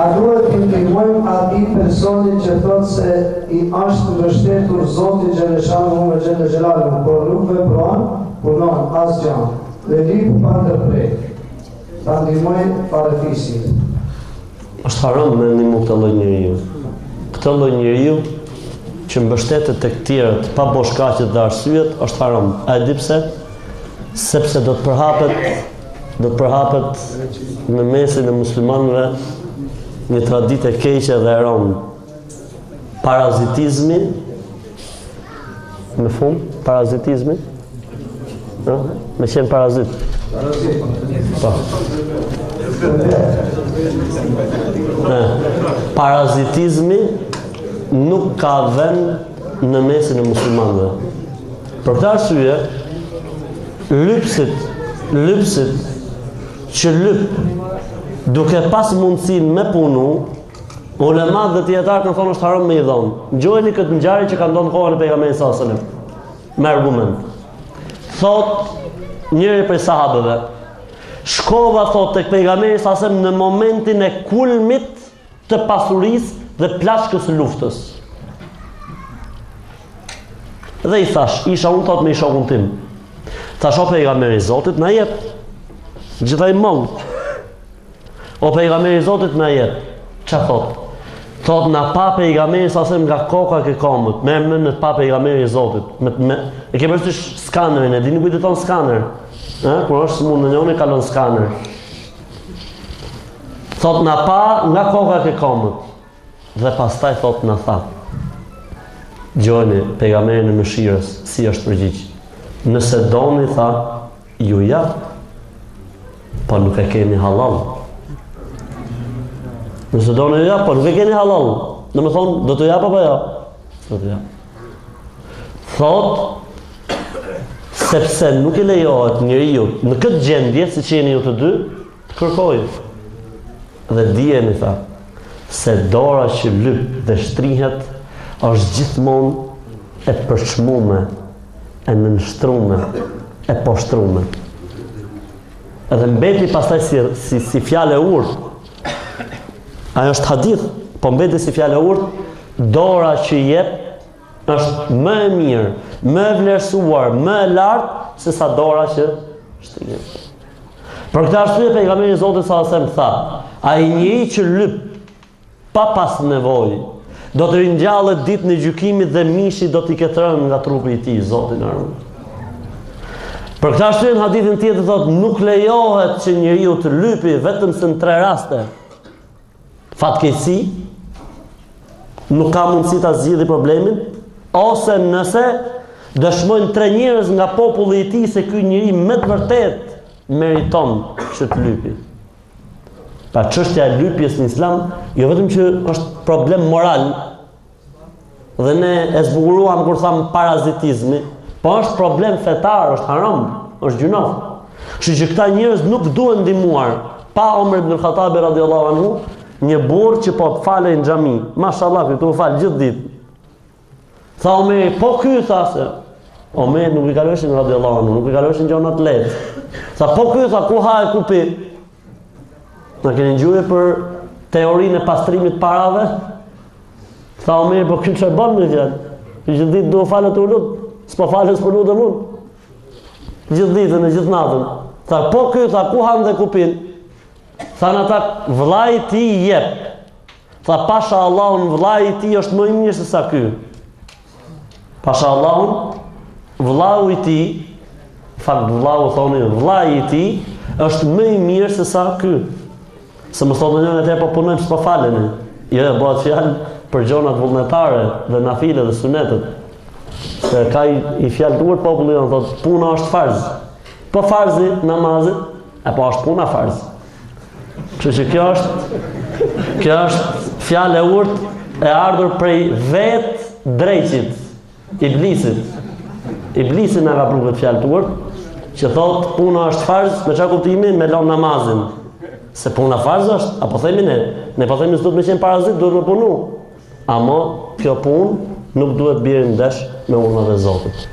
A duhet të ndihmojmë atij personin që thotë se i është mbështetur Zoti Xheleshanu me Xhelexhelalu, por nuk vepron, punon asgjë. Dhe lipu pa ndërprerje. Ta ndihmojmë parefisit. Është haram me ndihmu këtë lloj njeriu. Këtë lloj njeriu që mbështetet tek tjerët pa boshkaqe dhe arsyet është haram. A e di pse? Sepse do të përhapet në mesin e muslimanëve një traditë e keqe dhe e rëndë. Parazitizmi, me fund, parazitizmi, me qenë parazit. Po. Parazitizmi nuk ka vend në mesin e muslimanëve. Për këtë arsye, lypsit që lyp duke pas mundësin me punu, ulemat dhe dietarët kanë thonë është haram me i dhonë. Ngjojeni këtë ngjarje që ka ndodhur në kohën e pejgamberit sallallahu alajhi wasallam. Me argument. Thot njëri prej sahabëve, shkova thot tek pejgamberi sallallahu alajhi wasallam në momentin e kulmit të pasurisë dhe plaçkës së luftës. Dhe i thash, isha unë thot me i shokun tim. Thash o pejgamberi i Zotit na jep. Gjithaj mong. O pejgamberi i Zotit na jep. Ç'a thot? Thot na pa pejgamberi sa nga koka ke komët. Me në pa pejgamberi i Zotit. E ke përshtysh skanerin, e dini kujt e thon skaner? Kur është mund në njëri kalon skaner. Thot na pa nga koka ke komët. Dhe pastaj thot na tha. Gjoni pejgamberin e mëshirës si është përgjigj. Nëse doni tha, ju jap, po nuk e keni halal. Nëse doni ju jap, po nuk e keni halal. Në më thonë, do të jap apo ja? Do të jap. Thot, sepse nuk i lejohet njeriu në këtë gjendje, si që jeni ju të dy, të kërkojë. Dhe dijeni tha, se dora që lyp dhe shtrihet është gjithmonë e përçmume, e nënshtrume, e poshtrume. Edhe mbeti pastaj si fjalë e urtë. Ajo është hadith, po mbeti si fjalë e urtë, dora që jep është më e mirë, më e vlerësuar, më e lartë se sa dora që shtrihet. Për këtë arsye pejgamberi i Zotit sallallahu alajhi wasallam tha, ai njeri që lyp pa pas nevojë, do të ringjallet ditën e gjykimit dhe mishi do t'i ketë rënë nga trupi i tij, Zoti na ruaj. Për këtë arsye në hadithin tjetër thotë nuk lejohet që njeriu të lypi vetëm se në 3 raste. Fatkeqësi, nuk ka mundësi ta zgjidhë problemin, ose nëse dëshmojnë 3 njerëz nga populli i tij se ky njeri me të vërtet meriton që të lypi. Pra çështja e lypjes në Islam jo vetëm që është problem moral, dhe ne e zbukuruam kur tham parazitizmi, po është problem fetar, është haram, është gjunoh. Kështu që këta njerëz nuk duhen ndihmuar. Pa Omer ibn al-Khattab radhiyallahu anhu, një burr që po falej në xhami, mashallah, këtu fal gjithë ditë. Tha Omer, po ky tha se Omer nuk i kaloshin radhiyallahu anhu, nuk i kaloshin gjona të lehtë. Tha po ky tha ku ha e ku pi. Në keni gjuje për teorinë e pastrimit parave? Tha Omer, po kënë që e banë me gjithë? Gjithë ditë duhe falët u lutë, s'po falës për lutë e mund. Gjithë ditën e gjithë natën. Tha, po kjo, tha, ku hanë dhe kupin? Tha në ta, vllai i ti jep. Tha, pasha Allahun, vllai i ti është më i mirë se sa ky. Pasha Allahun, vllau i ti, fakt vllau thoni, vllai i ti është më i mirë se sa ky. Se më thotë njënë e te po punojmë s'po faleni. Jo, bëhet fjalë për gjonat vullnetare dhe nafile dhe sunetet. Se ka i fjalë duhet populli janë thotë puna është farz. Po farzi, namazit, e po është puna farz. Kështu që kjo është fjalë e urtë e ardhur prej vetë drejqit, iblisit. Iblisi na ka pru këtë fjalë të urtë, që thotë puna është farz, me çfarë kuptimi? Me lënë namazin. Se puna farz është, apo themi ne po themi se duhet me qenë parazit, duhet me punu. Amo kjo punë nuk duhet bjerë në desh me urnën e Zotit.